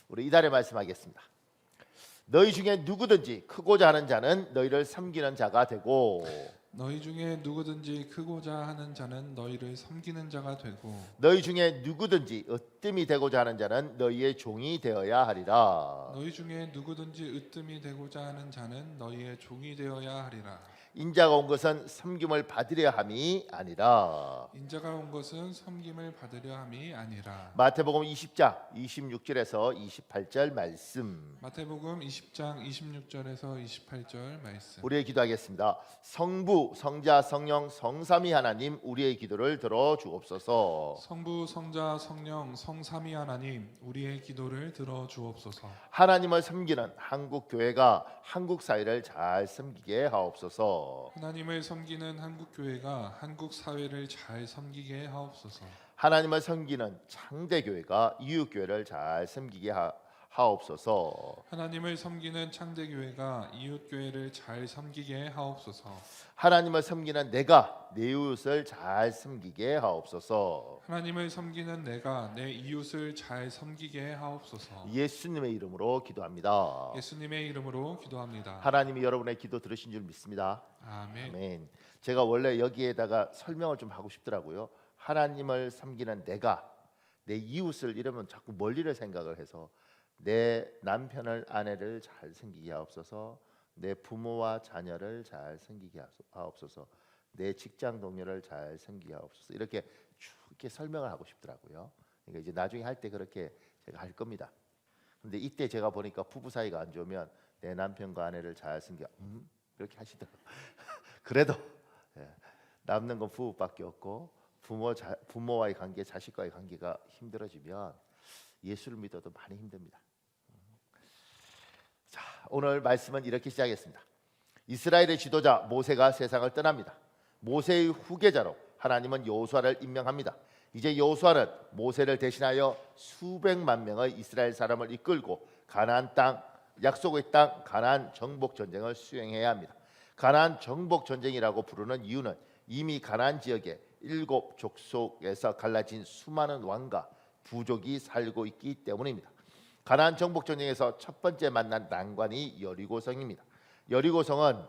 우리 이달의 말씀하겠습니다. 너희 중에 누구든지 크고자 하는 자는 너희를 섬기는 자가 되고 너희 중에 누구든지 크고자 하는 자는 너희를 섬기는 자가 되고 너희 중에 누구든지 으뜸이 되고자 하는 자는 너희의 종이 되어야 하리라. 너희 중에 누구든지 으뜸이 되고자 하는 자는 너희의 종이 되어야 하리라. 인자가 온 것은 섬김을 받으려 함이 아니라. 인자가 온 것은 섬김을 받으려 함이 아니라. 마태복음 20장 26절에서 28절 말씀. 마태복음 20장 26절에서 28절 말씀. 우리의 기도하겠습니다. 성부, 성자, 성령, 성삼위 하나님 우리의 기도를 들어 주옵소서. 성부, 성자, 성령, 성삼위 하나님 우리의 기도를 들어 주옵소서. 하나님을 섬기는 한국 교회가 한국 사회를 잘 섬기게 하옵소서. 하나님을 섬기는 한국 교회가 한국 사회를 잘 섬기게 하옵소서. 하나님을 섬기는 창대 교회가 이웃 교회를 잘 섬기게 하옵소서. 하나님을 섬기는 창대 교회가 이웃 교회를 잘 섬기게 하옵소서. 하나님을 섬기는 내가 내 이웃을 잘 섬기게 하옵소서. 하나님을 섬기는 내가 내 이웃을 잘 섬기게 하옵소서. 예수님의 이름으로 기도합니다. 예수님의 이름으로 기도합니다. 하나님이 여러분의 기도 들으신 줄 믿습니다. 아멘. 아멘. 제가 원래 여기에다가 설명을 좀 하고 싶더라고요. 하나님을 섬기는 내가 내 이웃을 이러면 자꾸 멀리를 생각을 해서 내 남편을 아내를 잘 섬기게 하옵소서. 내 부모와 자녀를 잘 섬기게 하옵소서. 내 직장 동료를 잘 섬기게 하옵소서. 이렇게 쭉 이렇게 설명을 하고 싶더라고요. 그러니까 이제 나중에 할 때 그렇게 제가 할 겁니다. 근데 이때 제가 보니까 부부 사이가 안 좋으면 내 남편과 아내를 잘 섬겨 이렇게 하시더라고요. 그래도 남는 건 부부밖에 없고 부모와의 관계, 자식과의 관계가 힘들어지면 예수를 믿어도 많이 힘듭니다. 자, 오늘 말씀은 이렇게 시작했습니다. 이스라엘의 지도자 모세가 세상을 떠납니다. 모세의 후계자로 하나님은 여호수아를 임명합니다. 이제 여호수아는 모세를 대신하여 수백만 명의 이스라엘 사람을 이끌고 가나안 땅, 약속의 땅 가나안 정복 전쟁을 수행해야 합니다. 가나안 정복 전쟁이라고 부르는 이유는 이미 가나안 지역에 7 족속에서 갈라진 수많은 왕과 부족이 살고 있기 때문입니다. 가나안 정복 전쟁에서 첫 번째 만난 난관이 여리고성입니다. 여리고성은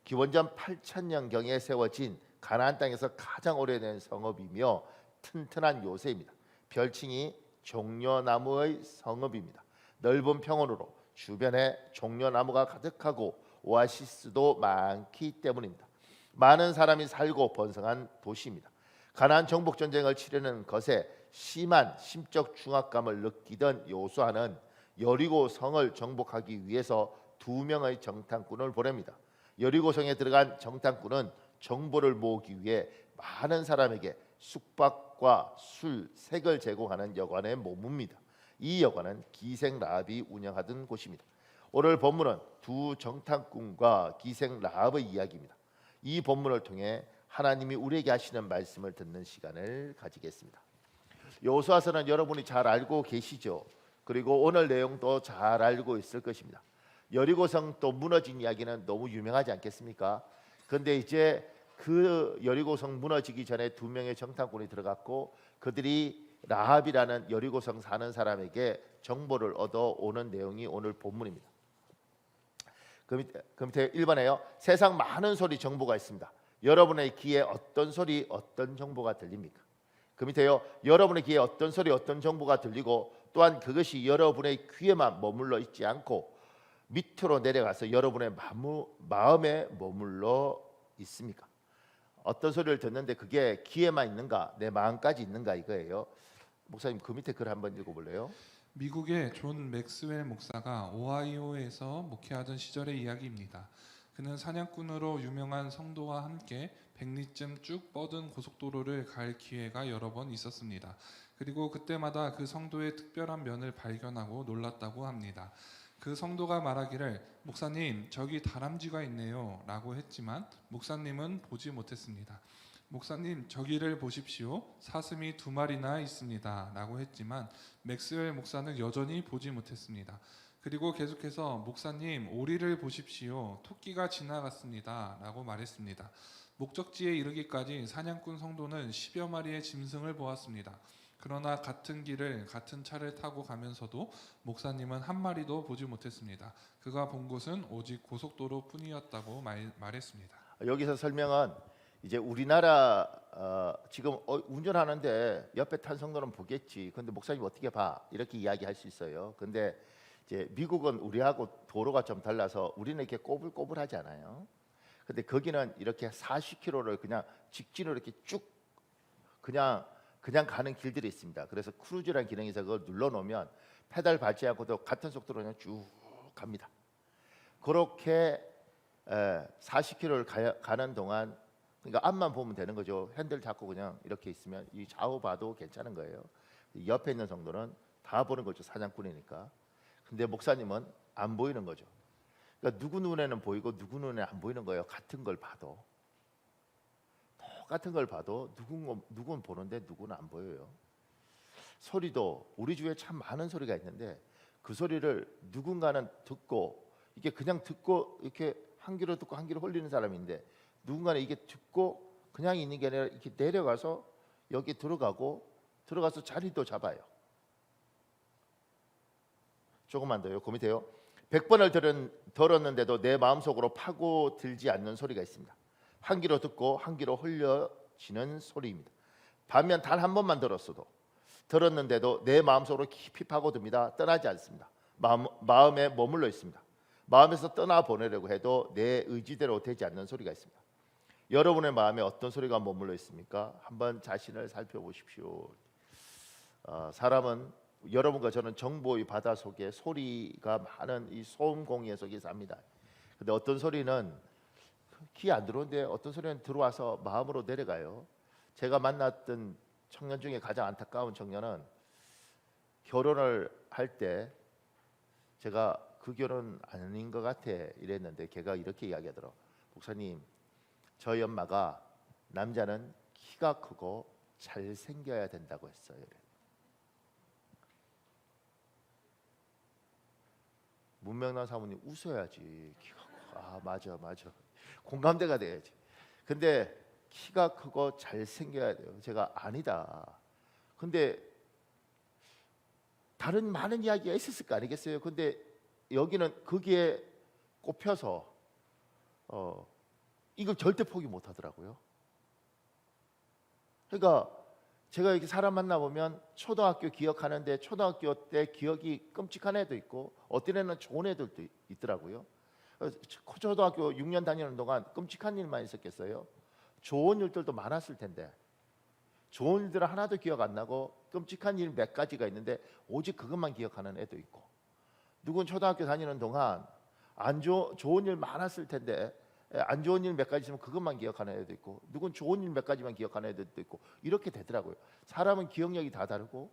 기원전 8,000년경에 세워진 가나안 땅에서 가장 오래된 성읍이며 튼튼한 요새입니다. 별칭이 종려나무의 성읍입니다. 넓은 평원으로 주변에 종려나무가 가득하고 오아시스도 많기 때문입니다. 많은 사람이 살고 번성한 도시입니다. 가나안 정복 전쟁을 치르는 것에 심한 심적 중압감을 느끼던 여호수아는 여리고 성을 정복하기 위해서 2명의 정탐꾼을 보냅니다. 여리고 성에 들어간 정탐꾼은 정보를 모으기 위해 많은 사람에게 숙박과 술, 색을 제공하는 여관에 머뭅니다. 이 여관은 기생 라합이 운영하던 곳입니다. 오늘 본문은 두 정탐꾼과 기생 라합의 이야기입니다. 이 본문을 통해 하나님이 우리에게 하시는 말씀을 듣는 시간을 가지겠습니다. 여호수아서는 여러분이 잘 알고 계시죠. 그리고 오늘 내용도 잘 알고 있을 것입니다. 여리고성 또 무너진 이야기는 너무 유명하지 않겠습니까? 그런데 이제 그 여리고성 무너지기 전에 2명의 정탐꾼이 들어갔고 그들이 라합이라는 여리고성 사는 사람에게 정보를 얻어오는 내용이 오늘 본문입니다. 그 밑에 1번에요. 세상 많은 소리 정보가 있습니다. 여러분의 귀에 어떤 소리, 어떤 정보가 들립니까? 그 밑에요. 여러분의 귀에 어떤 소리, 어떤 정보가 들리고 또한 그것이 여러분의 귀에만 머물러 있지 않고 밑으로 내려가서 여러분의 마음에 머물러 있습니까? 어떤 소리를 듣는데 그게 귀에만 있는가, 내 마음까지 있는가 이거예요. 목사님 그 밑에 글 한번 읽어볼래요? 미국의 존 맥스웰 목사가 오하이오에서 목회하던 시절의 이야기입니다. 그는 사냥꾼으로 유명한 성도와 함께 100리쯤 쭉 뻗은 고속도로를 갈 기회가 여러 번 있었습니다. 그리고 그때마다 그 성도의 특별한 면을 발견하고 놀랐다고 합니다. 그 성도가 말하기를 목사님 저기 다람쥐가 있네요 라고 했지만 목사님은 보지 못했습니다. 목사님 저기를 보십시오. 사슴이 2마리나 있습니다 라고 했지만 맥스웰 목사는 여전히 보지 못했습니다. 그리고 계속해서 목사님 오리를 보십시오. 토끼가 지나갔습니다 라고 말했습니다. 목적지에 이르기까지 사냥꾼 성도는 10여 마리의 짐승을 보았습니다. 그러나 같은 길을 같은 차를 타고 가면서도 목사님은 한 마리도 보지 못했습니다. 그가 본 곳은 오직 고속도로뿐이었다고 말했습니다. 여기서 설명은 이제 우리나라 지금 운전하는데 옆에 탄 성도는 보겠지. 근데 목사님 어떻게 봐? 이렇게 이야기할 수 있어요. 근데 이제 미국은 우리하고 도로가 좀 달라서 우리는 이렇게 꼬불꼬불하지 않아요. 근데 거기는 이렇게 40km를 그냥 직진으로 이렇게 쭉 그냥 가는 길들이 있습니다. 그래서 크루즈라는 기능에서 그걸 눌러놓으면 페달 밟지 않고도 같은 속도로 그냥 쭉 갑니다. 그렇게 40km를 가는 동안 그러니까 앞만 보면 되는 거죠. 핸들 잡고 그냥 이렇게 있으면 이 좌우 봐도 괜찮은 거예요. 옆에 있는 성도는 다 보는 거죠. 사냥꾼이니까. 근데 목사님은 안 보이는 거죠. 그러니까 누구 눈에는 보이고 누구 눈에 안 보이는 거예요. 같은 걸 봐도 똑같은 걸 봐도 누군 보는데 누구는 안 보여요. 소리도 우리 주위에 참 많은 소리가 있는데 그 소리를 누군가는 듣고 이게 그냥 듣고 이렇게 한 귀로 듣고 한 귀로 흘리는 사람인데 누군가는 이게 듣고 그냥 있는 게 아니라 이렇게 내려가서 여기 들어가서 자리도 잡아요. 조금만 더요. 그 밑에요. 100번을 들었는데도 내 마음속으로 파고들지 않는 소리가 있습니다. 한 귀로 듣고 한 귀로 흘려지는 소리입니다. 반면 단 한 번만 들었는데도 내 마음속으로 깊이 파고듭니다. 떠나지 않습니다. 마음에 머물러 있습니다. 마음에서 떠나 보내려고 해도 내 의지대로 되지 않는 소리가 있습니다. 여러분의 마음에 어떤 소리가 머물러 있습니까? 한번 자신을 살펴보십시오. 사람은 여러분과 저는 정보의 바다 속에 소리가 많은 이 소음 공해 속에 삽니다. 근데 어떤 소리는 귀에 안 들어오는데 어떤 소리는 들어와서 마음으로 내려가요. 제가 만났던 청년 중에 가장 안타까운 청년은 결혼을 할 때 제가 그 결혼 아닌 것 같아 이랬는데 걔가 이렇게 이야기하더라고. 목사님, 저희 엄마가 남자는 키가 크고 잘생겨야 된다고 했어요. 문명란 사모님 웃어야지. 키가 크고. 아 맞아. 공감대가 돼야지. 근데 키가 크고 잘생겨야 돼요. 제가 아니다. 근데 다른 많은 이야기가 있었을 거 아니겠어요? 근데 여기는 거기에 꼽혀서 이걸 절대 포기 못 하더라고요. 그러니까 제가 이렇게 사람 만나보면 초등학교 기억하는데 초등학교 때 기억이 끔찍한 애도 있고 어떤 애는 좋은 애들도 있더라고요. 초등학교 6년 다니는 동안 끔찍한 일만 있었겠어요? 좋은 일들도 많았을 텐데 좋은 일들은 하나도 기억 안 나고 끔찍한 일 몇 가지가 있는데 오직 그것만 기억하는 애도 있고 누군 초등학교 다니는 동안 좋은 일 많았을 텐데 안 좋은 일 몇 가지 있으면 그것만 기억하는 애도 있고 누군 좋은 일 몇 가지만 기억하는 애들도 있고 이렇게 되더라고요. 사람은 기억력이 다 다르고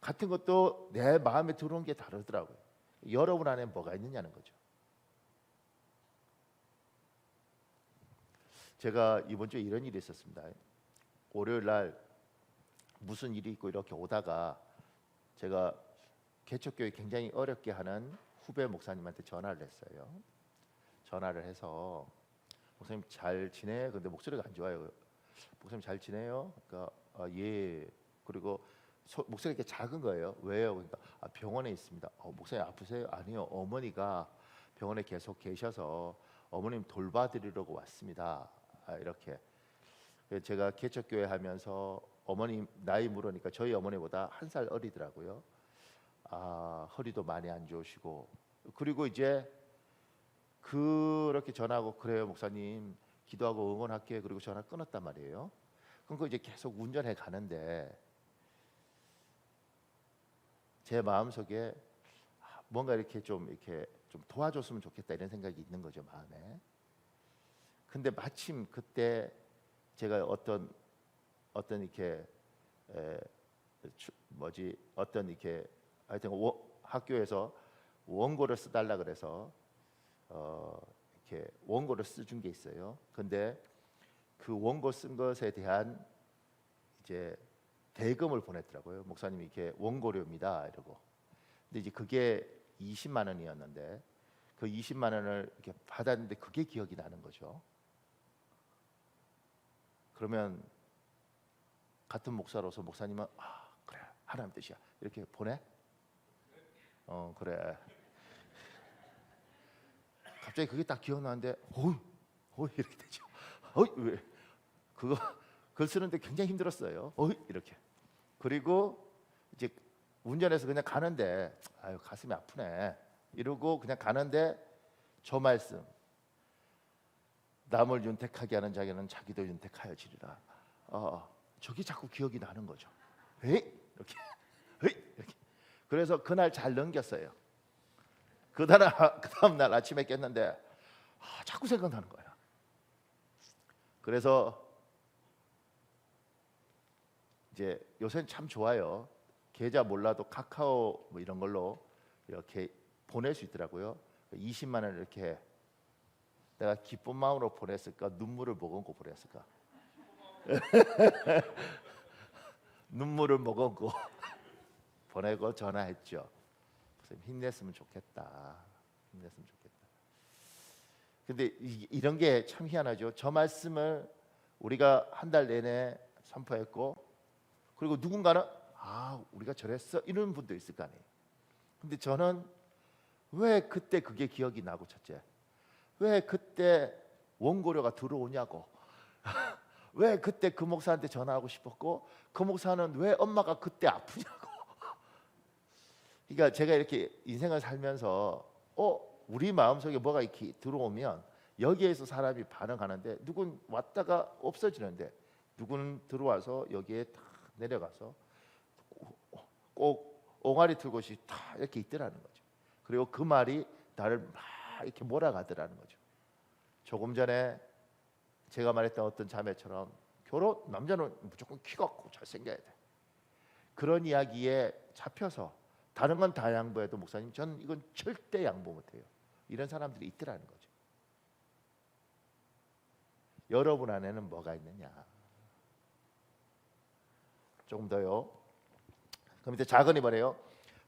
같은 것도 내 마음에 들어온 게 다르더라고요. 여러분 안에 뭐가 있느냐는 거죠. 제가 이번 주에 이런 일이 있었습니다. 월요일 날 무슨 일이 있고 이렇게 오다가 제가 개척교회 굉장히 어렵게 하는 후배 목사님한테 전화를 했어요. 전화를 해서 목사님 잘 지내? 근데 목소리가 안 좋아요. 목사님 잘 지내요? 그러니까 예. 그리고 목소리가 이렇게 작은 거예요. 왜요? 그러니까 병원에 있습니다. 목사님 아프세요? 아니요. 어머니가 병원에 계속 계셔서 어머님 돌봐드리려고 왔습니다. 이렇게. 제가 개척교회 하면서 어머님 나이 물으니까 저희 어머니보다 1살 어리더라고요. 허리도 많이 안 좋으시고 그리고 이제 그렇게 전화하고 그래요 목사님 기도하고 응원할게요. 그리고 전화 끊었단 말이에요. 그럼 이제 계속 운전해 가는데 제 마음속에 뭔가 이렇게 좀 도와줬으면 좋겠다 이런 생각이 있는 거죠 마음에. 근데 마침 그때 제가 어떤 이렇게 어떤 이렇게 하여튼 학교에서 원고를 써달라 그래서 이렇게 원고를 써준 게 있어요. 근데 그 원고 쓴 것에 대한 이제 대금을 보냈더라고요. 목사님이 이렇게 원고료입니다 이러고. 근데 이제 그게 20만 원이었는데 그 20만 원을 이렇게 받았는데 그게 기억이 나는 거죠. 그러면 같은 목사로서 목사님은 그래 하나님 뜻이야. 이렇게 보내? 그래. 갑자기 그게 딱 기억나는데 어이 이렇게 되죠. 왜 그거 글 쓰는데 굉장히 힘들었어요. 이렇게. 그리고 이제 운전해서 그냥 가는데 아유 가슴이 아프네 이러고 그냥 가는데 저 말씀 남을 윤택하게 하는 자에게는 자기도 윤택하여 지리라. 저게 자꾸 기억이 나는 거죠. 이렇게 이렇게. 그래서 그날 잘 넘겼어요. 그 다음 날 아침에 깼는데 자꾸 생각나는 거야. 그래서 이제 요새는 참 좋아요. 계좌 몰라도 카카오 뭐 이런 걸로 이렇게 보낼 수 있더라고요. 20만 원을 이렇게 내가 기쁜 마음으로 보냈을까 눈물을 머금고 보냈을까? 눈물을 머금고 보내고 전화했죠. 선생님 힘냈으면 좋겠다. 힘냈으면 좋겠다. 근데 이런 게 참 희한하죠. 저 말씀을 우리가 한 달 내내 선포했고 그리고 누군가는 우리가 저랬어 이런 분도 있을 거 아니에요. 근데 저는 왜 그때 그게 기억이 나고 첫째 왜 그때 원고료가 들어오냐고 왜 그때 그 목사한테 전화하고 싶었고 그 목사는 왜 엄마가 그때 아프냐고. 그러니까 제가 이렇게 인생을 살면서 우리 마음속에 뭐가 이렇게 들어오면 여기에서 사람이 반응하는데 누군 왔다가 없어지는데 누군 들어와서 여기에 다 내려가서 꼭 옹알이 틀 곳이 다 이렇게 있더라는 거죠. 그리고 그 말이 나를 막 이렇게 몰아가더라는 거죠. 조금 전에 제가 말했던 어떤 자매처럼 남자는 무조건 키 같고 잘생겨야 돼. 그런 이야기에 잡혀서 다른 건 다 양보해도 목사님 전 이건 절대 양보 못해요. 이런 사람들이 있더라는 거죠. 여러분 안에는 뭐가 있느냐? 조금 더요. 그 밑에 작은이 뭐래요?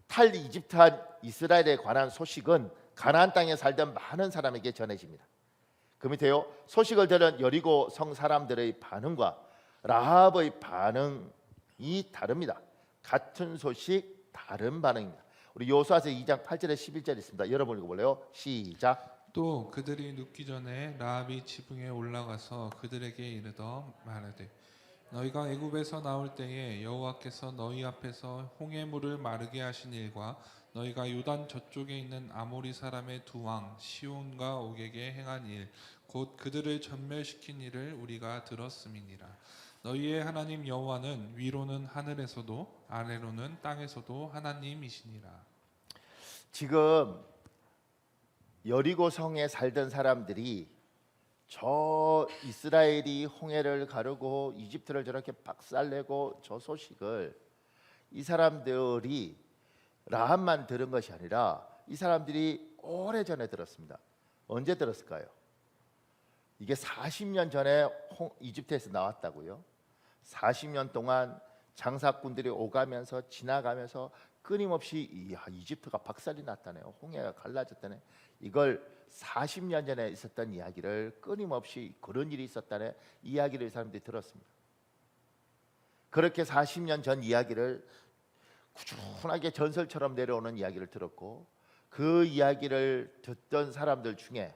탈 이집트한 이스라엘에 관한 소식은 가나안 땅에 살던 많은 사람에게 전해집니다. 그 밑에요. 소식을 들은 여리고 성 사람들의 반응과 라합의 반응이 다릅니다. 같은 소식 다른 반응입니다. 우리 여호수아서 2장 8절에 11절 있습니다. 여러분 읽어볼래요? 시작. 또 그들이 눕기 전에 라합이 지붕에 올라가서 그들에게 이르더 말하되 너희가 애굽에서 나올 때에 여호와께서 너희 앞에서 홍해물을 마르게 하신 일과 너희가 요단 저쪽에 있는 아모리 사람의 두 왕 시온과 옥에게 행한 일 곧 그들을 전멸시킨 일을 우리가 들었음이니라. 너희의 하나님 여호와는 위로는 하늘에서도 아래로는 땅에서도 하나님이시니라. 지금 여리고 성에 살던 사람들이 저 이스라엘이 홍해를 가르고 이집트를 저렇게 박살내고 저 소식을 이 사람들이 라합만 들은 것이 아니라 이 사람들이 오래전에 들었습니다. 언제 들었을까요? 이게 40년 전에 이집트에서 나왔다고요. 40년 동안 장사꾼들이 오가면서 지나가면서 끊임없이 이집트가 박살이 났다네요. 홍해가 갈라졌다네. 이걸 40년 전에 있었던 이야기를 끊임없이 그런 일이 있었다네 이야기를 이 사람들이 들었습니다. 그렇게 40년 전 이야기를 꾸준하게 전설처럼 내려오는 이야기를 들었고 그 이야기를 듣던 사람들 중에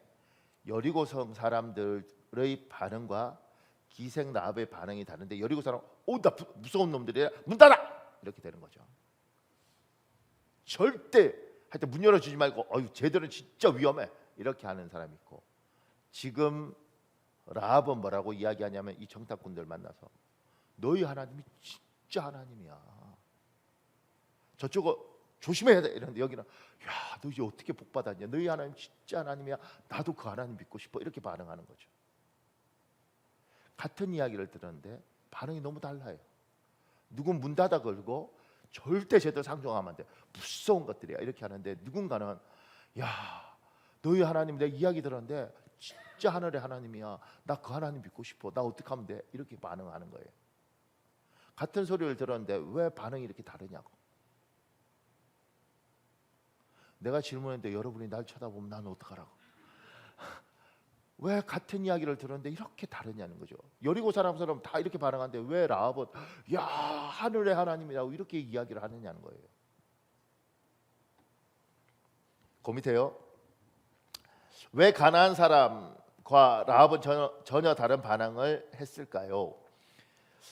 여리고성 사람들의 반응과 기생 라합의 반응이 다른데 여리고 사람 나 무서운 놈들이야 문 닫아 이렇게 되는 거죠. 절대 하여튼 문 열어주지 말고 쟤들은 진짜 위험해 이렇게 하는 사람이 있고 지금 라합은 뭐라고 이야기하냐면 이 정탐꾼들 만나서 너희 하나님이 진짜 하나님이야. 저쪽은 조심해야 돼 이런데 여기는 너 이제 어떻게 복받았냐 너희 하나님 진짜 하나님이야 나도 그 하나님 믿고 싶어 이렇게 반응하는 거죠. 같은 이야기를 들었는데 반응이 너무 달라요. 누군 문 닫아 걸고 절대 쟤들 상종하면 안 돼 무서운 것들이야 이렇게 하는데 누군가는 너희 하나님 내가 이야기 들었는데 진짜 하늘의 하나님이야 나 그 하나님 믿고 싶어 나 어떻게 하면 돼 이렇게 반응하는 거예요. 같은 소리를 들었는데 왜 반응이 이렇게 다르냐고. 내가 질문했는데 여러분이 날 쳐다보면 나는 어떡하라고. 왜 같은 이야기를 들었는데 이렇게 다르냐는 거죠. 여리고 사람처럼 다 이렇게 반응하는데 왜 라합은 야 하늘의 하나님이라고 이렇게 이야기를 하느냐는 거예요. 그 밑에요. 왜 가나안 사람과 라합은 전혀 다른 반응을 했을까요?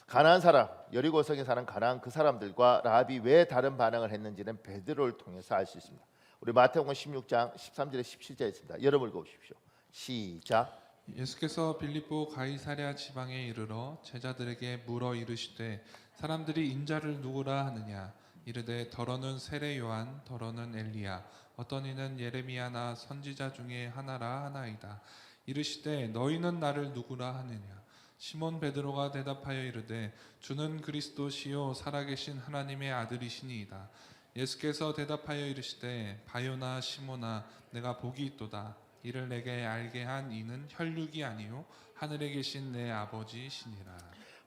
가나안 사람, 여리고성에 사는 가나안 그 사람들과 라합이 왜 다른 반응을 했는지는 베드로를 통해서 알 수 있습니다. 우리 마태복음 16장 13절에 17절에 있습니다. 여러분 읽어보십시오. 시작. 예수께서 빌립보 가이사랴 지방에 이르러 제자들에게 물어 이르시되 사람들이 인자를 누구라 하느냐 이르되 더러는 세례 요한 더러는 엘리야 어떤 이는 예레미야나 선지자 중에 하나라 하나이다. 이르시되 너희는 나를 누구라 하느냐 시몬 베드로가 대답하여 이르되 주는 그리스도시요 살아계신 하나님의 아들이시니이다. 예수께서 대답하여 이르시되 바요나 시몬아 내가 복이 있도다. 이를 내게 알게 한 이는 혈육이 아니요 하늘에 계신 내 아버지시니라.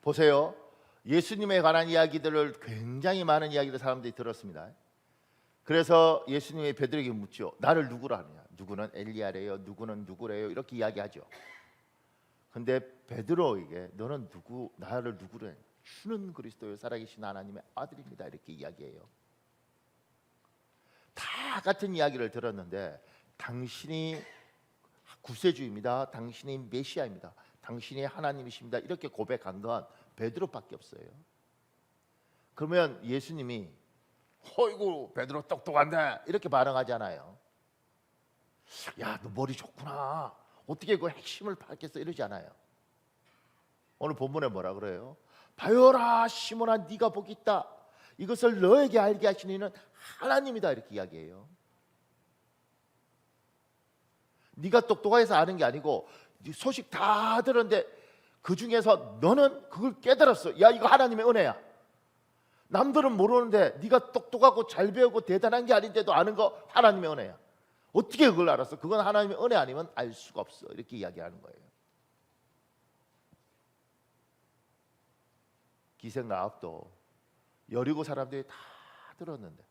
보세요. 예수님에 관한 이야기들을 굉장히 많은 이야기를 사람들이 들었습니다. 그래서 예수님이 베드로에게 묻죠. 나를 누구라 하느냐? 누구는 엘리야래요. 누구는 누구래요. 이렇게 이야기하죠. 근데 베드로에게 너는 나를 누구래? 주는 그리스도요 살아계신 하나님의 아들입니다. 이렇게 이야기해요. 다 같은 이야기를 들었는데 당신이 구세주입니다. 당신이 메시아입니다. 당신이 하나님이십니다. 이렇게 고백한 건 베드로밖에 없어요. 그러면 예수님이 어이구 베드로 똑똑한데 이렇게 반응하잖아요. 야, 너 머리 좋구나. 어떻게 그 핵심을 파악했어? 이러지 않아요. 오늘 본문에 뭐라 그래요? 바요라 시몬아 네가 복이 있다. 이것을 너에게 알게 하시는 이는 하나님이다. 이렇게 이야기해요. 네가 똑똑해서 아는 게 아니고 소식 다 들었는데 그 중에서 너는 그걸 깨달았어. 야, 이거 하나님의 은혜야. 남들은 모르는데 네가 똑똑하고 잘 배우고 대단한 게 아닌데도 아는 거 하나님의 은혜야. 어떻게 그걸 알았어? 그건 하나님의 은혜 아니면 알 수가 없어. 이렇게 이야기하는 거예요. 기생 라합도 여리고 사람들이 다 들었는데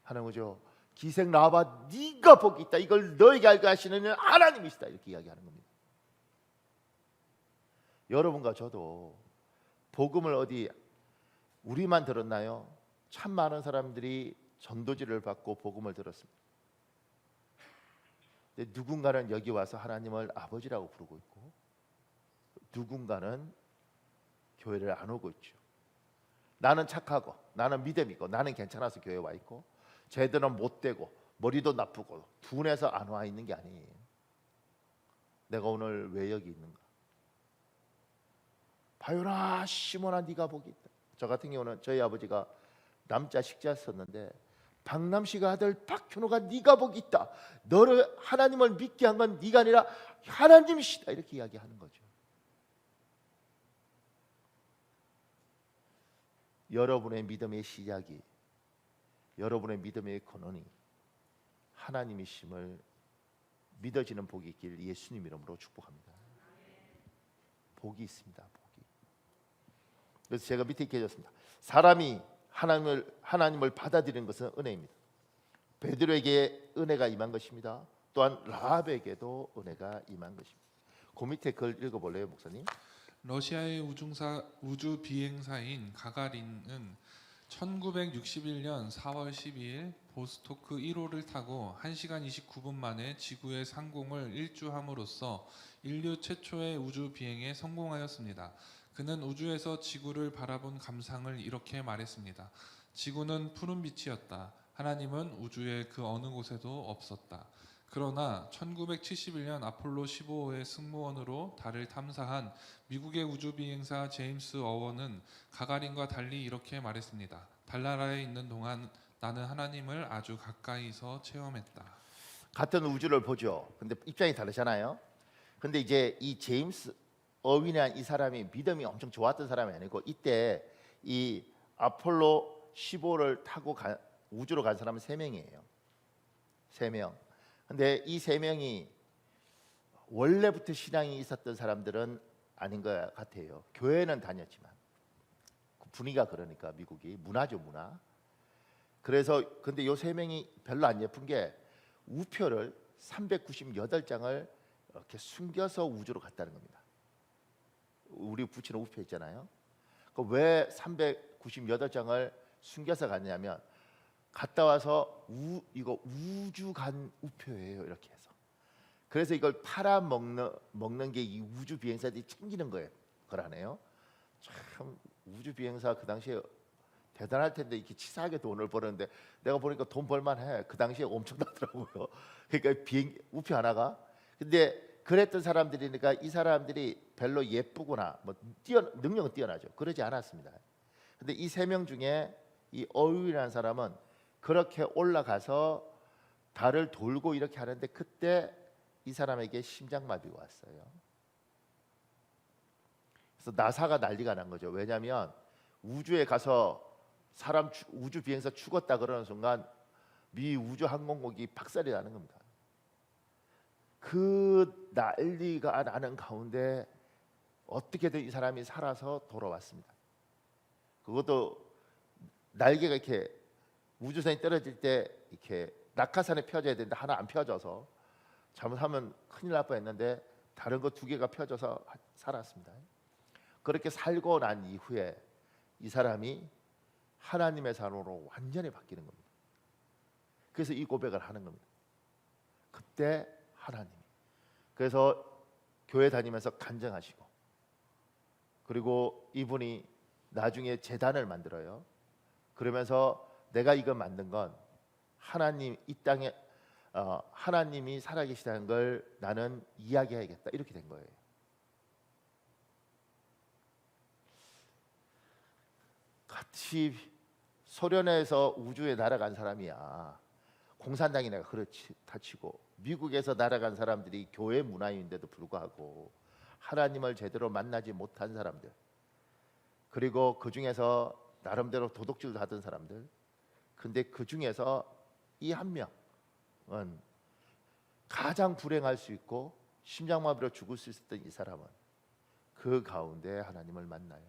하는 거죠. 기생 라합아 네가 복이 있다. 이걸 너에게 알게 하시는 이는 하나님이시다. 이렇게 이야기하는 겁니다. 여러분과 저도 복음을 어디 우리만 들었나요? 참 많은 사람들이 전도지를 받고 복음을 들었습니다. 근데 누군가는 여기 와서 하나님을 아버지라고 부르고 있고 누군가는 교회를 안 오고 있죠. 나는 착하고 나는 믿음 있고 나는 괜찮아서 교회에 와 있고 쟤들은 못되고 머리도 나쁘고 둔해서 안 와 있는 게 아니에요. 내가 오늘 왜 여기 있는가? 바요나 시몬아 네가 복이 있다. 저 같은 경우는 저희 아버지가 남자 식자였었는데 박남씨가 아들 박현호가 네가 복이 있다. 너를 하나님을 믿게 한 건 네가 아니라 하나님이시다. 이렇게 이야기하는 거죠. 여러분의 믿음의 시작이 여러분의 믿음의 근원이 하나님이심을 믿어지는 복이 있길 예수님 이름으로 축복합니다. 복이 있습니다. 복이. 그래서 제가 밑에 이렇게 해줬습니다. 사람이 하나님을 받아들이는 것은 은혜입니다. 베드로에게 은혜가 임한 것입니다. 또한 라합에게도 은혜가 임한 것입니다. 그 밑에 글 읽어볼래요, 목사님? 러시아의 우주 비행사인 가가린은 1961년 4월 12일 보스토크 1호를 타고 1시간 29분 만에 지구의 상공을 일주함으로써 인류 최초의 우주 비행에 성공하였습니다. 그는 우주에서 지구를 바라본 감상을 이렇게 말했습니다. 지구는 푸른 빛이었다. 하나님은 우주의 그 어느 곳에도 없었다. 그러나 1971년 아폴로 15호의 승무원으로 달을 탐사한 미국의 우주비행사 제임스 어원은 가가린과 달리 이렇게 말했습니다. 달나라에 있는 동안 나는 하나님을 아주 가까이서 체험했다. 같은 우주를 보죠. 근데 입장이 다르잖아요. 근데 이제 이 제임스 어윈이라는 이 사람이 믿음이 엄청 좋았던 사람이 아니고 이때 이 아폴로 15를 타고 우주로 간 사람은 3명이에요. 3명. 근데 이 3명이 원래부터 신앙이 있었던 사람들은 아닌 것 같아요. 교회는 다녔지만 분위기가 그러니까 미국이 문화죠, 문화. 그래서 근데 요 3명이 별로 안 예쁜 게 우표를 398장을 이렇게 숨겨서 우주로 갔다는 겁니다. 우리 붙이는 우표 있잖아요. 왜 398장을 숨겨서 갔냐면 갔다 와서 이거 우주간 우표예요. 이렇게 해서. 그래서 이걸 팔아먹는 게 이 우주 비행사들이 챙기는 거예요. 그러네요. 참 우주 비행사 그 당시에 대단할 텐데 이렇게 치사하게 돈을 버는데 내가 보니까 돈 벌만해. 그 당시에 엄청나더라고요. 그러니까 비행 우표 하나가. 근데 그랬던 사람들이니까 이 사람들이 별로 예쁘거나 뭐 능력은 뛰어나죠. 그러지 않았습니다. 근데 이 세 명 중에 이 어윈이라는 사람은 그렇게 올라가서 달을 돌고 이렇게 하는데 그때 이 사람에게 심장마비가 왔어요. 그래서 나사가 난리가 난 거죠. 왜냐하면 우주에 가서 우주 비행사 죽었다 그러는 순간 미 우주항공국이 박살이 나는 겁니다. 그 난리가 나는 가운데 어떻게든 이 사람이 살아서 돌아왔습니다. 그것도 날개가 이렇게 우주선이 떨어질 때 이렇게 낙하산에 펴져야 되는데 하나 안 펴져서 잘못하면 큰일 날 뻔했는데 다른 거 2개가 펴져서 살았습니다. 그렇게 살고 난 이후에 이 사람이 하나님의 사람으로 완전히 바뀌는 겁니다. 그래서 이 고백을 하는 겁니다. 그때 하나님이 그래서 교회 다니면서 간증하시고 그리고 이분이 나중에 제단을 만들어요. 그러면서 내가 이거 만든 건 하나님 이 땅에 하나님이 살아계시다는 걸 나는 이야기해야겠다 이렇게 된 거예요. 같이 소련에서 우주에 날아간 사람이야. 공산당이 내가 그렇지 다치고 미국에서 날아간 사람들이 교회 문화인데도 불구하고 하나님을 제대로 만나지 못한 사람들 그리고 그 중에서 나름대로 도둑질도 하던 사람들 근데 그 중에서 이 한 명은 가장 불행할 수 있고 심장마비로 죽을 수 있었던 이 사람은 그 가운데 하나님을 만나요.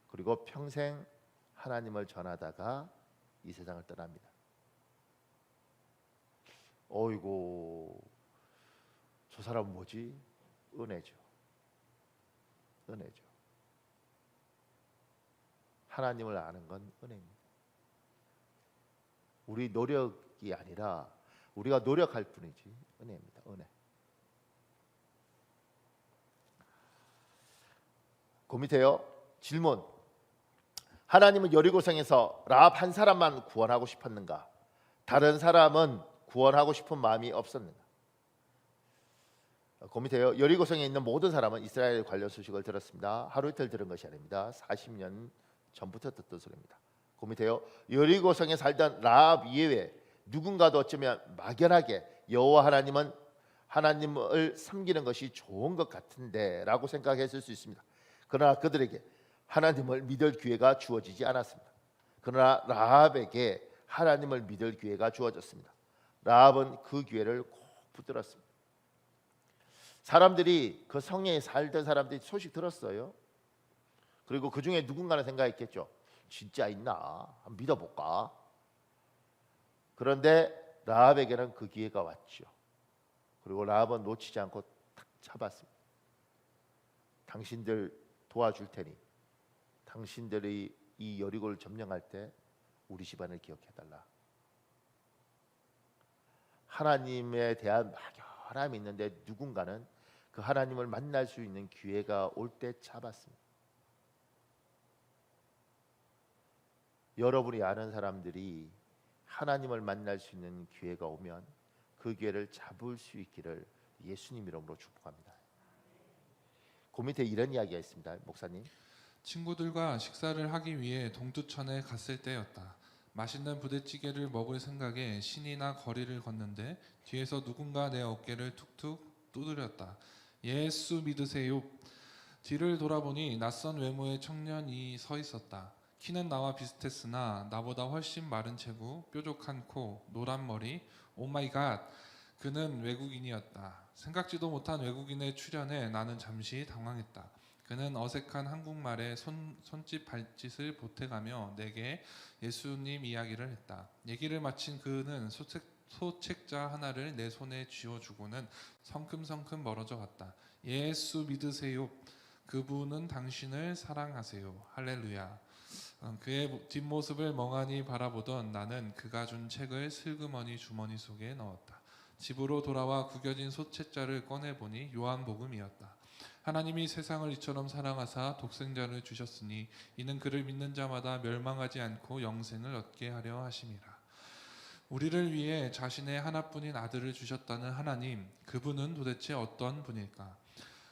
그리고 평생 하나님을 전하다가 이 세상을 떠납니다. 어이고 저 사람 뭐지? 은혜죠. 은혜죠. 하나님을 아는 건 은혜입니다. 우리 노력이 아니라 우리가 노력할 뿐이지 은혜입니다. 은혜. 그 밑에요. 질문. 하나님은 여리고성에서 라합 한 사람만 구원하고 싶었는가? 다른 사람은 구원하고 싶은 마음이 없었는가? 그 밑에요. 여리고성에 있는 모든 사람은 이스라엘 관련 소식을 들었습니다. 하루 이틀 들은 것이 아닙니다. 40년 전부터 듣던 소리입니다. 그 밑에요. 여리고성에 살던 라합 이외에 누군가도 어쩌면 막연하게 여호와 하나님을 섬기는 것이 좋은 것 같은데라고 생각했을 수 있습니다. 그러나 그들에게 하나님을 믿을 기회가 주어지지 않았습니다. 그러나 라합에게 하나님을 믿을 기회가 주어졌습니다. 라합은 그 기회를 꼭 붙들었습니다. 사람들이 그 성에 살던 사람들이 소식 들었어요. 그리고 그 중에 누군가는 생각했겠죠. 진짜 있나? 한번 믿어볼까? 그런데 라합에게는 그 기회가 왔죠. 그리고 라합은 놓치지 않고 탁 잡았습니다. 당신들 도와줄 테니 당신들이 이 여리고를 점령할 때 우리 집안을 기억해달라. 하나님에 대한 막연함이 있는데 누군가는 그 하나님을 만날 수 있는 기회가 올 때 잡았습니다. 여러분이 아는 사람들이 하나님을 만날 수 있는 기회가 오면 그 기회를 잡을 수 있기를 예수님 이름으로 축복합니다. 그 밑에 이런 이야기가 있습니다. 목사님. 친구들과 식사를 하기 위해 동두천에 갔을 때였다. 맛있는 부대찌개를 먹을 생각에 신이나 거리를 걷는데 뒤에서 누군가 내 어깨를 툭툭 두드렸다. 예수 믿으세요. 뒤를 돌아보니 낯선 외모의 청년이 서 있었다. 키는 나와 비슷했으나 나보다 훨씬 마른 체구, 뾰족한 코, 노란 머리. 오 마이 갓. 그는 외국인이었다. 생각지도 못한 외국인의 출현에 나는 잠시 당황했다. 그는 어색한 한국말에 손짓 발짓을 보태가며 내게 예수님 이야기를 했다. 얘기를 마친 그는 소책자 하나를 내 손에 쥐어주고는 성큼성큼 멀어져 갔다. 예수 믿으세요. 그분은 당신을 사랑하세요. 할렐루야. 그의 뒷모습을 멍하니 바라보던 나는 그가 준 책을 슬그머니 주머니 속에 넣었다. 집으로 돌아와 구겨진 소책자를 꺼내보니 요한복음이었다. 하나님이 세상을 이처럼 사랑하사 독생자를 주셨으니 이는 그를 믿는 자마다 멸망하지 않고 영생을 얻게 하려 하심이라. 우리를 위해 자신의 하나뿐인 아들을 주셨다는 하나님, 그분은 도대체 어떤 분일까?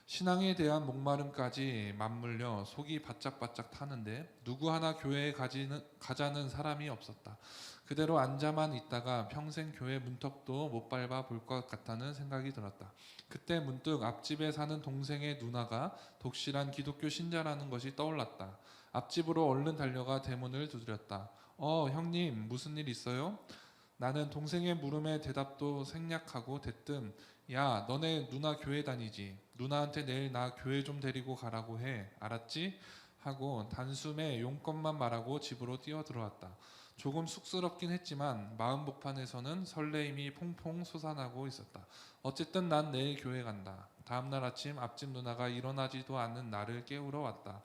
신앙에 대한 목마름까지 맞물려 속이 바짝바짝 타는데 누구 하나 교회에 가자는 사람이 없었다. 그대로 앉아만 있다가 평생 교회 문턱도 못 밟아 볼 것 같다는 생각이 들었다. 그때 문득 앞집에 사는 동생의 누나가 독실한 기독교 신자라는 것이 떠올랐다. 앞집으로 얼른 달려가 대문을 두드렸다. 형님, 무슨 일 있어요? 나는 동생의 물음에 대답도 생략하고 대뜸 야, 너네 누나 교회 다니지? 누나한테 내일 나 교회 좀 데리고 가라고 해. 알았지? 하고 단숨에 용건만 말하고 집으로 뛰어들어왔다. 조금 쑥스럽긴 했지만 마음 복판에서는 설레임이 퐁퐁 솟아나고 있었다. 어쨌든 난 내일 교회 간다. 다음날 아침 앞집 누나가 일어나지도 않는 나를 깨우러 왔다.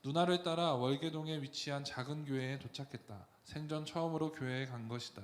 누나를 따라 월계동에 위치한 작은 교회에 도착했다. 생전 처음으로 교회에 간 것이다.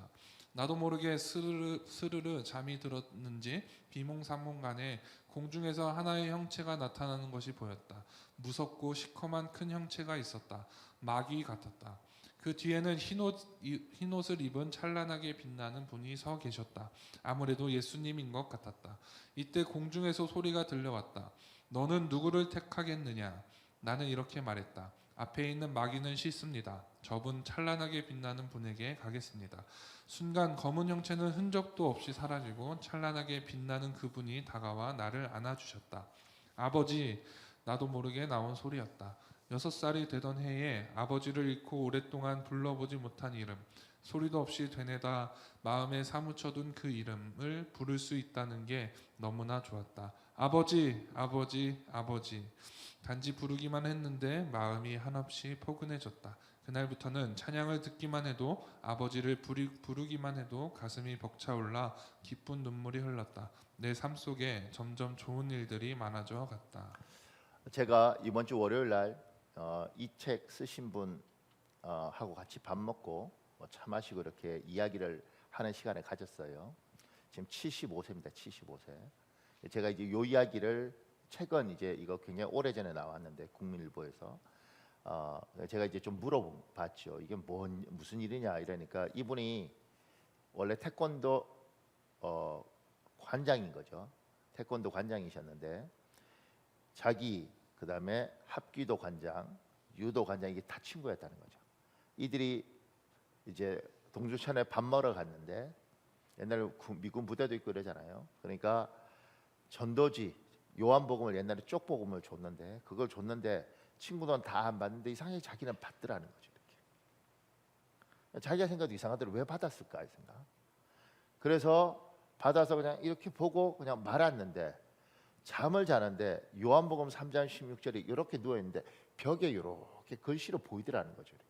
나도 모르게 스르르 잠이 들었는지 비몽사몽간에 공중에서 하나의 형체가 나타나는 것이 보였다. 무섭고 시커먼 큰 형체가 있었다. 마귀 같았다. 그 뒤에는 흰 옷을 입은 찬란하게 빛나는 분이 서 계셨다. 아무래도 예수님인 것 같았다. 이때 공중에서 소리가 들려왔다. 너는 누구를 택하겠느냐? 나는 이렇게 말했다. 앞에 있는 마귀는 싫습니다. 저분 찬란하게 빛나는 분에게 가겠습니다. 순간 검은 형체는 흔적도 없이 사라지고 찬란하게 빛나는 그분이 다가와 나를 안아주셨다. 아버지, 나도 모르게 나온 소리였다. 6살이 되던 해에 아버지를 잃고 오랫동안 불러보지 못한 이름, 소리도 없이 되뇌다 마음에 사무쳐둔 그 이름을 부를 수 있다는 게 너무나 좋았다. 아버지, 아버지, 아버지. 단지 부르기만 했는데 마음이 한없이 포근해졌다. 그날부터는 찬양을 듣기만 해도 아버지를 부르기만 해도 가슴이 벅차올라 기쁜 눈물이 흘렀다. 내 삶 속에 점점 좋은 일들이 많아져 갔다. 제가 이번 주 월요일 날 이 책 쓰신 분 하고 같이 밥 먹고 차 마시고 이렇게 이야기를 하는 시간을 가졌어요. 지금 75세입니다. 75세. 제가 이제 요 이야기를 책은 이제 이거 굉장히 오래전에 나왔는데 국민일보에서 제가 이제 좀 물어봤죠. 이게 무슨 일이냐 이러니까 이분이 원래 태권도 관장인 거죠. 태권도 관장이셨는데 자기 그다음에 합기도 관장, 유도 관장 이게 다 친구였다는 거죠. 이들이 이제 동두천에 밥 먹으러 갔는데 옛날에 미군 부대도 있고 그러잖아요. 그러니까 전도지 요한복음을 옛날에 쪽복음을 줬는데 그걸 줬는데 친구들은 다 안 받는데 이상하게 자기는 받더라는 거죠. 이렇게 자기가 생각도 이상하더라도 왜 받았을까 이 생각. 그래서 받아서 그냥 이렇게 보고 그냥 말았는데 잠을 자는데 요한복음 3장 16절이 이렇게 누워 있는데 벽에 이렇게 글씨로 보이더라는 거죠. 이렇게.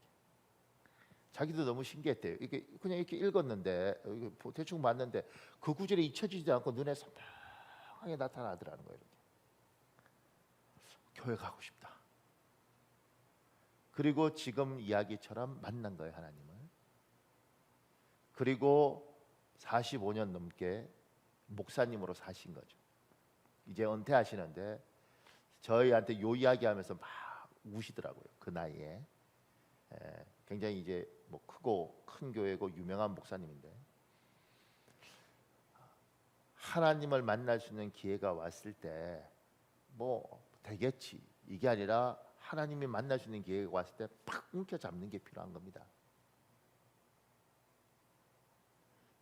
자기도 너무 신기했대요. 이게 그냥 이렇게 읽었는데 대충 봤는데 그 구절이 잊혀지지 않고 눈에 선명하게 나타나더라는 거예요. 이렇게. 교회 가고 싶다. 그리고 지금 이야기처럼 만난 거예요, 하나님을. 그리고 45년 넘게 목사님으로 사신 거죠. 이제 은퇴하시는데 저희한테 요 이야기하면서 막 우시더라고요. 그 나이에. 굉장히 이제 뭐 크고 큰 교회고 유명한 목사님인데 하나님을 만날 수 있는 기회가 왔을 때 뭐 되겠지. 이게 아니라 하나님이 만날 수 있는 기회가 왔을 때 팍 움켜잡는 게 필요한 겁니다.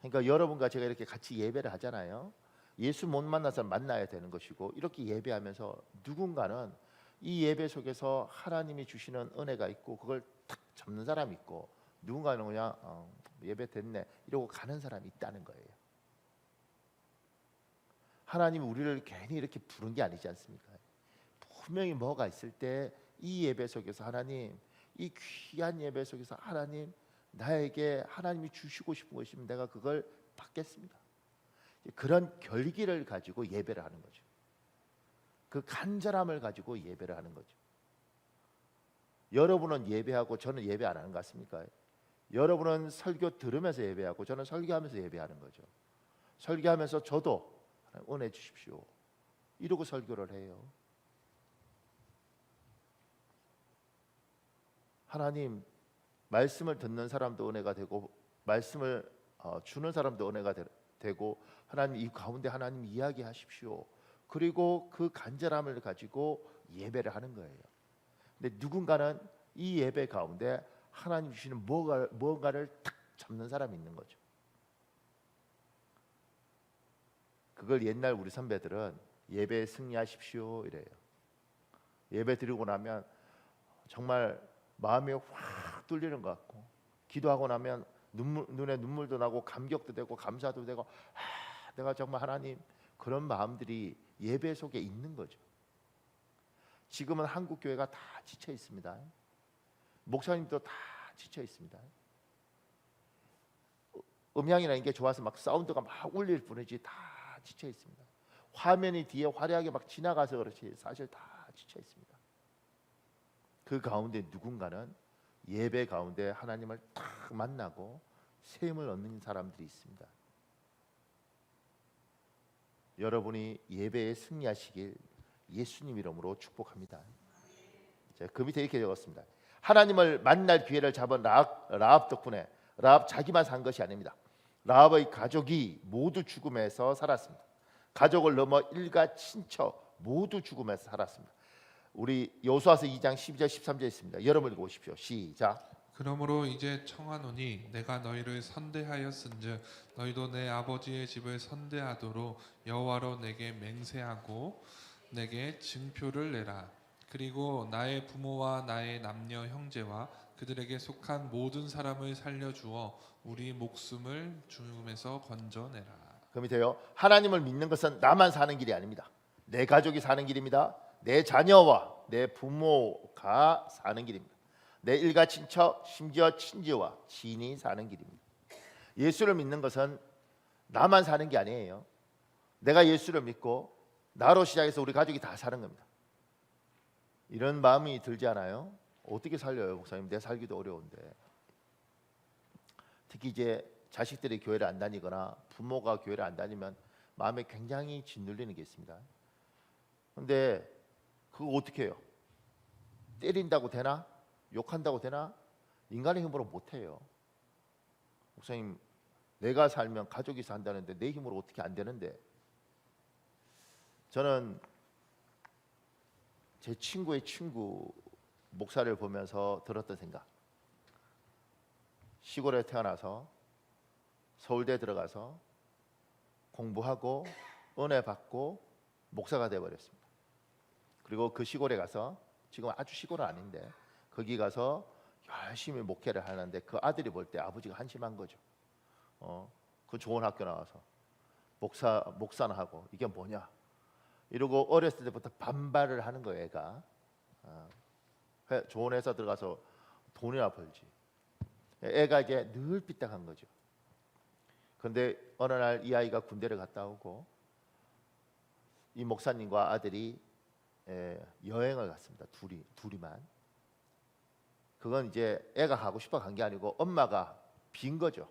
그러니까 여러분과 제가 이렇게 같이 예배를 하잖아요. 예수 못 만나서 만나야 되는 것이고 이렇게 예배하면서 누군가는 이 예배 속에서 하나님이 주시는 은혜가 있고 그걸 탁 잡는 사람이 있고 누군가는 그냥 예배 됐네 이러고 가는 사람이 있다는 거예요. 하나님이 우리를 괜히 이렇게 부른 게 아니지 않습니까? 분명히 뭐가 있을 때 이 예배 속에서 하나님 이 귀한 예배 속에서 하나님 나에게 하나님이 주시고 싶은 것이면 내가 그걸 받겠습니다. 그런 결기를 가지고 예배를 하는 거죠. 그 간절함을 가지고 예배를 하는 거죠. 여러분은 예배하고 저는 예배 안 하는 것 같습니까? 여러분은 설교 들으면서 예배하고 저는 설교하면서 예배하는 거죠. 설교하면서 저도 은혜 주십시오 이러고 설교를 해요. 하나님 말씀을 듣는 사람도 은혜가 되고 말씀을 주는 사람도 은혜가 되고 하나님 이 가운데 하나님 이야기하십시오. 그리고 그 간절함을 가지고 예배를 하는 거예요. 근데 누군가는 이 예배 가운데 하나님 주시는 뭔가를 탁 잡는 사람이 있는 거죠. 그걸 옛날 우리 선배들은 예배에 승리하십시오 이래요. 예배 드리고 나면 정말 마음이 확 뚫리는 것 같고 기도하고 나면 눈에 눈물도 나고 감격도 되고 감사도 되고 내가 정말 하나님 그런 마음들이 예배 속에 있는 거죠. 지금은 한국 교회가 다 지쳐 있습니다. 목사님도 다 지쳐 있습니다. 음향이라는 게 좋아서 막 사운드가 막 울릴 뿐이지 다 지쳐 있습니다. 화면이 뒤에 화려하게 막 지나가서 그렇지 사실 다 지쳐 있습니다. 그 가운데 누군가는 예배 가운데 하나님을 딱 만나고 샘을 얻는 사람들이 있습니다. 여러분이 예배에 승리하시길 예수님 이름으로 축복합니다. 자, 그 밑에 이렇게 적었습니다. 하나님을 만날 기회를 잡은 라합 덕분에 라합 자기만 산 것이 아닙니다. 라합의 가족이 모두 죽음에서 살았습니다. 가족을 넘어 일가 친척 모두 죽음에서 살았습니다. 우리 여호수아서 2장 12절 13절 있습니다. 여러분 읽어보십시오. 시작. 그러므로 이제 청하노니 내가 너희를 선대하였은즉 너희도 내 아버지의 집을 선대하도록 여호와로 내게 맹세하고 내게 증표를 내라. 그리고 나의 부모와 나의 남녀 형제와 그들에게 속한 모든 사람을 살려주어 우리 목숨을 죽음에서 건져내라. 그 밑에요. 하나님을 믿는 것은 나만 사는 길이 아닙니다. 내 가족이 사는 길입니다. 내 자녀와 내 부모가 사는 길입니다. 내 일가 친척 심지어 친지와 지인이 사는 길입니다. 예수를 믿는 것은 나만 사는 게 아니에요. 내가 예수를 믿고 나로 시작해서 우리 가족이 다 사는 겁니다. 이런 마음이 들지 않아요? 어떻게 살려요, 목사님? 내 살기도 어려운데. 특히 이제 자식들이 교회를 안 다니거나 부모가 교회를 안 다니면 마음에 굉장히 짓눌리는 게 있습니다. 근데 그거 어떻게 해요? 때린다고 되나? 욕한다고 되나? 인간의 힘으로 못해요. 목사님, 내가 살면 가족이 산다는데 내 힘으로 어떻게 안 되는데? 저는 제 친구의 친구 목사를 보면서 들었던 생각. 시골에 태어나서 서울대 들어가서 공부하고 은혜 받고 목사가 되어버렸습니다. 그리고 그 시골에 가서 지금 아주 시골은 아닌데 거기 가서 열심히 목회를 하는데 그 아들이 볼 때 아버지가 한심한 거죠. 그 좋은 학교 나와서 목사는 하고 이게 뭐냐 이러고 어렸을 때부터 반발을 하는 거예요. 애가 좋은 회사 들어가서 돈이나 벌지. 애가 이제 늘 삐딱한 거죠. 그런데 어느 날 이 아이가 군대를 갔다 오고 이 목사님과 아들이 여행을 갔습니다. 둘이만. 그건 이제 애가 가고 싶어 간 게 아니고 엄마가 빈 거죠.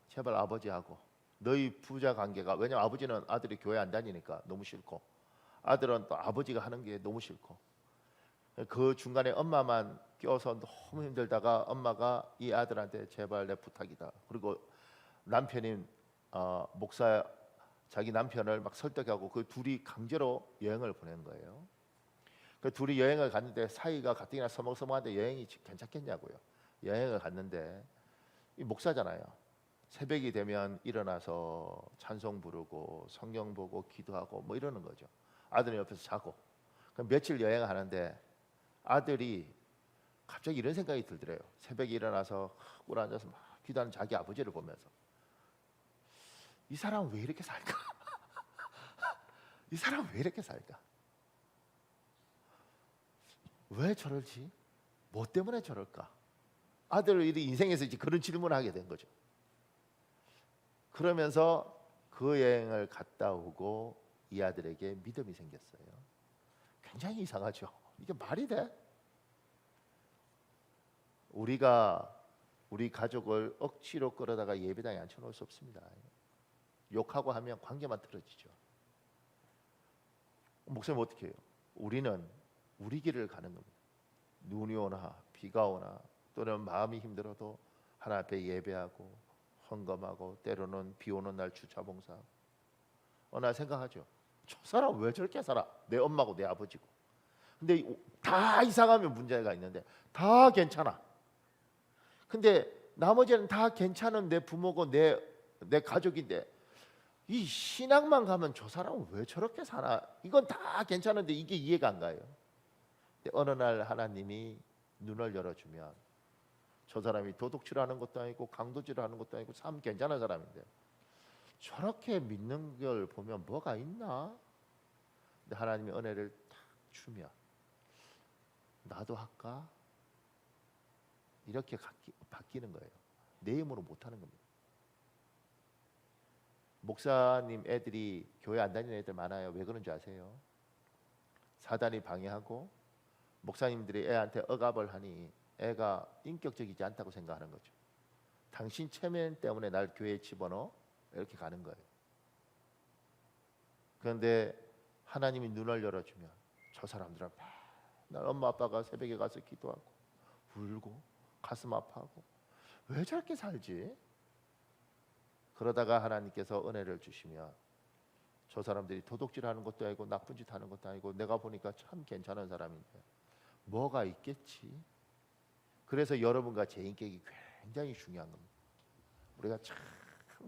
제발 아버지하고 너희 부자 관계가, 왜냐면 아버지는 아들이 교회 안 다니니까 너무 싫고 아들은 또 아버지가 하는 게 너무 싫고 그 중간에 엄마만 껴서 너무 힘들다가 엄마가 이 아들한테 제발 내 부탁이다. 그리고 남편인 목사 자기 남편을 막 설득하고 그 둘이 강제로 여행을 보낸 거예요. 그 둘이 여행을 갔는데 사이가 가뜩이나 서먹서먹한데 여행이 괜찮겠냐고요. 여행을 갔는데 이 목사잖아요. 새벽이 되면 일어나서 찬송 부르고 성경 보고 기도하고 뭐 이러는 거죠. 아들은 옆에서 자고. 그럼 며칠 여행을 하는데 아들이 갑자기 이런 생각이 들더래요. 새벽에 일어나서 꿇어 앉아서 막 기도하는 자기 아버지를 보면서 이 사람은 왜 이렇게 살까? 이 사람은 왜 이렇게 살까? 왜 저럴지? 뭐 때문에 저럴까? 아들이 인생에서 이제 그런 질문을 하게 된 거죠. 그러면서 그 여행을 갔다 오고 이 아들에게 믿음이 생겼어요. 굉장히 이상하죠. 이게 말이 돼? 우리가 우리 가족을 억지로 끌어다가 예배당에 앉혀놓을 수 없습니다. 욕하고 하면 관계만 틀어지죠. 목사님 어떻게 해요? 우리는 우리 길을 가는 겁니다. 눈이 오나 비가 오나 또는 마음이 힘들어도 하나님 앞에 예배하고 헌금하고 때로는 비 오는 날 주차 봉사하고. 나 생각하죠. 저 사람 왜 저렇게 살아? 내 엄마고 내 아버지고. 근데 다 이상하면 문제가 있는데 다 괜찮아. 근데 나머지는 다 괜찮은 내 부모고 내 가족인데 이 신앙만 가면 저 사람은 왜 저렇게 사나? 이건 다 괜찮은데 이게 이해가 안 가요. 근데 어느 날 하나님이 눈을 열어주면 저 사람이 도둑질하는 것도 아니고 강도질하는 것도 아니고 참 괜찮은 사람인데 저렇게 믿는 걸 보면 뭐가 있나? 근데 하나님이 은혜를 탁 주면 나도 할까? 이렇게 바뀌는 거예요. 내 힘으로 못하는 겁니다. 목사님 애들이 교회 안 다니는 애들 많아요. 왜 그런지 아세요? 사단이 방해하고 목사님들이 애한테 억압을 하니 애가 인격적이지 않다고 생각하는 거죠. 당신 체면 때문에 날 교회에 집어넣어? 이렇게 가는 거예요. 그런데 하나님이 눈을 열어주면 저 사람들은 맨날 엄마 아빠가 새벽에 가서 기도하고 울고 가슴 아파하고 왜 저렇게 살지? 그러다가 하나님께서 은혜를 주시면 저 사람들이 도둑질하는 것도 아니고 나쁜 짓 하는 것도 아니고 내가 보니까 참 괜찮은 사람인데 뭐가 있겠지? 그래서 여러분과 제 인격이 굉장히 중요한 겁니다. 우리가 참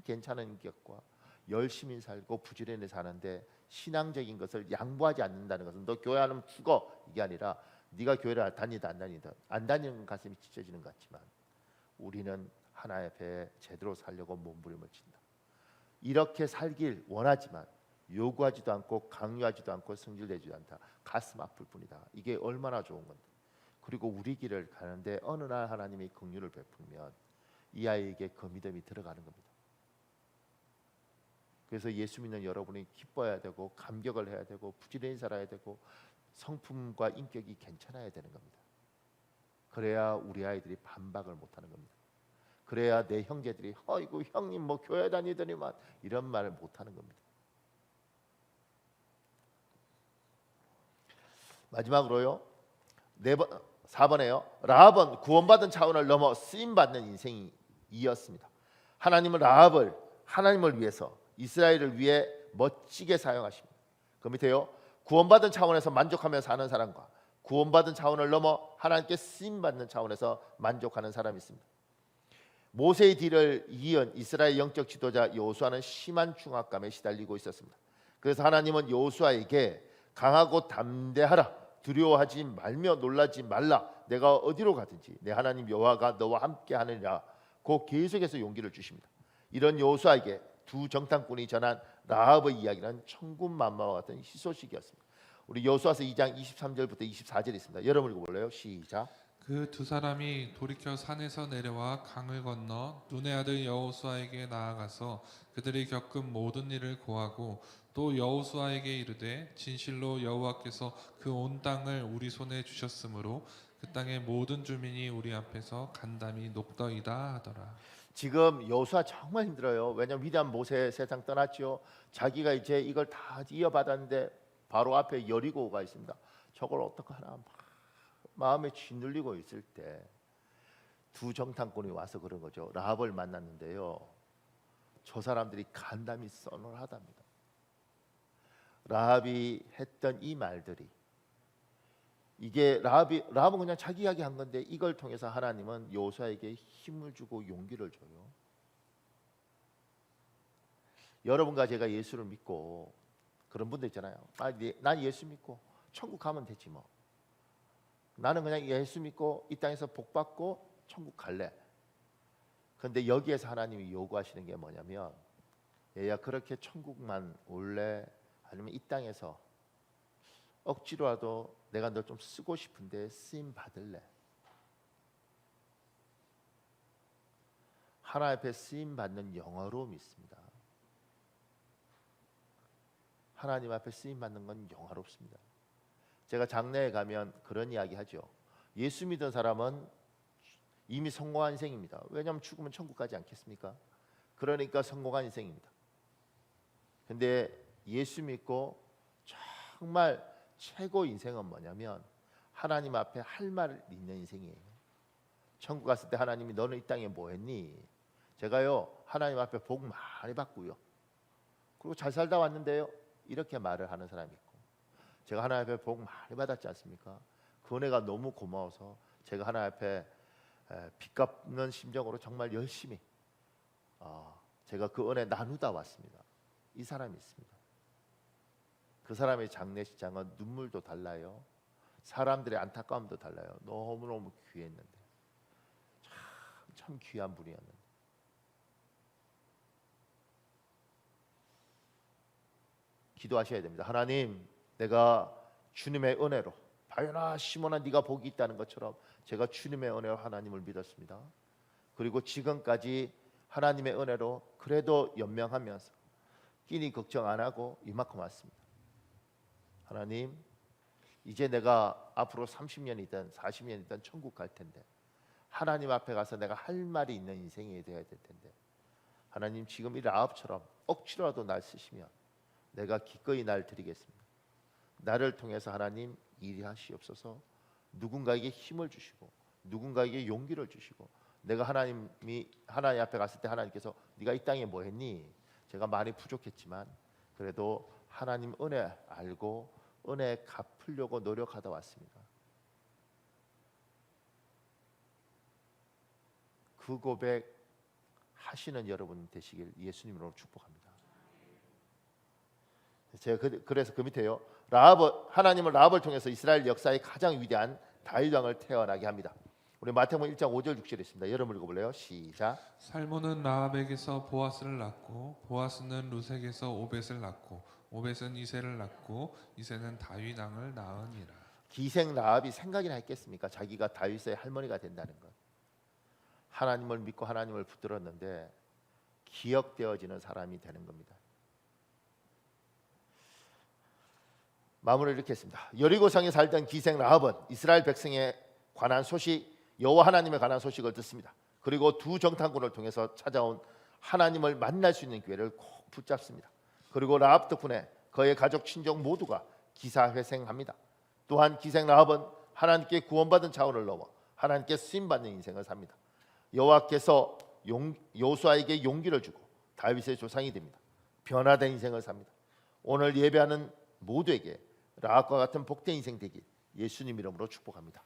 괜찮은 인격과 열심히 살고 부지런히 사는데 신앙적인 것을 양보하지 않는다는 것은 너 교회 안 오면 죽어 이게 아니라 네가 교회를 다니다 안 다니다 안 다니는 가슴이 찢어지는 것 같지만 우리는 하나님 앞에 제대로 살려고 몸부림을 친다. 이렇게 살길 원하지만 요구하지도 않고 강요하지도 않고 승질내지도 않다. 가슴 아플 뿐이다. 이게 얼마나 좋은 건데. 그리고 우리 길을 가는데 어느 날 하나님이 긍휼을 베풀면 이 아이에게 그 믿음이 들어가는 겁니다. 그래서 예수 믿는 여러분이 기뻐해야 되고 감격을 해야 되고 부지런히 살아야 되고 성품과 인격이 괜찮아야 되는 겁니다. 그래야 우리 아이들이 반박을 못하는 겁니다. 그래야 내 형제들이 어이구 형님 뭐 교회 다니더니만 이런 말을 못하는 겁니다. 마지막으로요 4번에요 라합은 구원받은 차원을 넘어 쓰임받는 인생이 이었습니다. 하나님은 라합을 하나님을 위해서 이스라엘을 위해 멋지게 사용하십니다. 그 밑에요 구원받은 차원에서 만족하며 사는 사람과 구원받은 차원을 넘어 하나님께 쓰임받는 차원에서 만족하는 사람이 있습니다. 모세의 뒤를 이은 이스라엘 영적 지도자 여호수아는 심한 중압감에 시달리고 있었습니다. 그래서 하나님은 여호수아에게 강하고 담대하라 두려워하지 말며 놀라지 말라 내가 어디로 가든지 내 하나님 여호와가 너와 함께 하느니라 고 계속해서 용기를 주십니다. 이런 여호수아에게 두 정탐꾼이 전한 라합의 이야기는 천군만마와 같은 희소식이었습니다. 우리 여호수아서 2장 23절부터 24절 있습니다. 여러분 읽어볼래요? 시작. 그 두 사람이 돌이켜 산에서 내려와 강을 건너 눈의 아들 여호수아에게 나아가서 그들이 겪은 모든 일을 고하고 또 여호수아에게 이르되 진실로 여호와께서 그 온 땅을 우리 손에 주셨으므로 그 땅의 모든 주민이 우리 앞에서 간담이 녹더이다 하더라. 지금 여호수아 정말 힘들어요. 왜냐하면 위대한 모세 세상 떠났죠. 자기가 이제 이걸 다 이어받았는데 바로 앞에 여리고가 있습니다. 저걸 어떡하나 마음에 짓눌리고 있을 때 두 정탐꾼이 와서 그런 거죠. 라합을 만났는데요. 저 사람들이 간담이 서늘하답니다. 라합이 했던 이 말들이 이게 라합은 그냥 자기 이야기 한 건데 이걸 통해서 하나님은 여호수아에게 힘을 주고 용기를 줘요. 여러분과 제가 예수를 믿고 그런 분들 있잖아요. 난 예수 믿고 천국 가면 되지 뭐. 나는 그냥 예수 믿고 이 땅에서 복 받고 천국 갈래. 그런데 여기에서 하나님이 요구하시는 게 뭐냐면 얘야 그렇게 천국만 올래? 아니면 이 땅에서 억지로라도 내가 너 좀 쓰고 싶은데 쓰임 받을래? 하나님 앞에 쓰임 받는 영화로움이 있습니다. 하나님 앞에 쓰임 받는 건 영화롭습니다. 제가 장례에 가면 그런 이야기 하죠. 예수 믿은 사람은 이미 성공한 인생입니다. 왜냐하면 죽으면 천국 가지 않겠습니까? 그러니까 성공한 인생입니다. 근데 예수 믿고 정말 최고 인생은 뭐냐면 하나님 앞에 할 말 있는 인생이에요. 천국 갔을 때 하나님이 너는 이 땅에 뭐 했니? 제가요 하나님 앞에 복 많이 받고요. 그리고 잘 살다 왔는데요. 이렇게 말을 하는 사람이 있고, 제가 하나님 앞에 복 많이 받았지 않습니까? 그 은혜가 너무 고마워서 제가 하나님 앞에 빚 갚는 심정으로 정말 열심히 제가 그 은혜 나누다 왔습니다. 이 사람이 있습니다. 그 사람의 장례식장은 눈물도 달라요. 사람들의 안타까움도 달라요. 너무너무 귀했는데 참 귀한 분이었는데 기도하셔야 됩니다. 하나님, 내가 주님의 은혜로 바요나 시몬아 네가 복이 있다는 것처럼 제가 주님의 은혜로 하나님을 믿었습니다. 그리고 지금까지 하나님의 은혜로 그래도 연명하면서 끼니 걱정 안 하고 이만큼 왔습니다. 하나님, 이제 내가 앞으로 30년이든 40년이든 천국 갈 텐데 하나님 앞에 가서 내가 할 말이 있는 인생이 되어야 될 텐데 하나님, 지금 이 라합처럼 억지로라도 날 쓰시면 내가 기꺼이 날 드리겠습니다. 나를 통해서 하나님 일하시옵소서. 누군가에게 힘을 주시고 누군가에게 용기를 주시고, 내가 하나님 앞에 갔을 때 하나님께서 네가 이 땅에 뭐 했니? 제가 많이 부족했지만 그래도 하나님 은혜 알고 은혜 갚으려고 노력하다 왔습니다. 그 고백 하시는 여러분 되시길 예수님으로 축복합니다. 제가 그래서 그 밑에요. 하나님은 라합을 통해서 이스라엘 역사의 가장 위대한 다윗 왕을 태어나게 합니다. 우리 마태복음 1장 5절 6절에 있습니다. 여러분 읽어볼래요? 시작. 살몬은 라합에게서 보아스를 낳고 보아스는 루색에서 오벳을 낳고 오벳은 이새를 낳고 이새는 다윗 왕을 낳으니라. 기생 라합이 생각이나 했겠습니까? 자기가 다윗의 할머니가 된다는 것. 하나님을 믿고 하나님을 붙들었는데 기억되어지는 사람이 되는 겁니다. 마무리를 이렇게 했습니다. 여리고성에 살던 기생 라합은 이스라엘 백성에 관한 소식, 여호와 하나님에 관한 소식을 듣습니다. 그리고 두 정탐꾼을 통해서 찾아온 하나님을 만날 수 있는 기회를 꼭 붙잡습니다. 그리고 라합 덕분에 그의 가족 친족 모두가 기사회생합니다. 또한 기생 라합은 하나님께 구원받은 차원을 넘어 하나님께 쓰임받는 인생을 삽니다. 여호와께서 요수아에게 용기를 주고 다윗의 조상이 됩니다. 변화된 인생을 삽니다. 오늘 예배하는 모두에게 라합과 같은 복된 인생 되길 예수님 이름으로 축복합니다.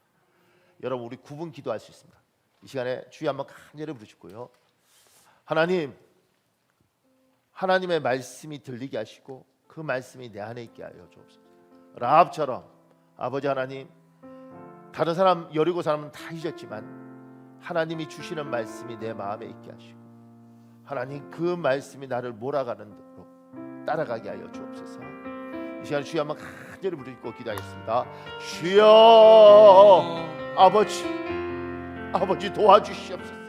여러분, 우리 9분 기도할 수 있습니다. 이 시간에 주여 한번 간절히 부르시고요. 하나님, 하나님의 말씀이 들리게 하시고 그 말씀이 내 안에 있게 하여 주옵소서. 라합처럼 아버지 하나님, 다른 사람 여리고 사람은 다 잊었지만 하나님이 주시는 말씀이 내 마음에 있게 하시고 하나님 그 말씀이 나를 몰아가는 대로 따라가게 하여 주옵소서. 이 시간 주여 한번 간절히 부르시고 기도하겠습니다. 주여, 아버지 도와주시옵소서.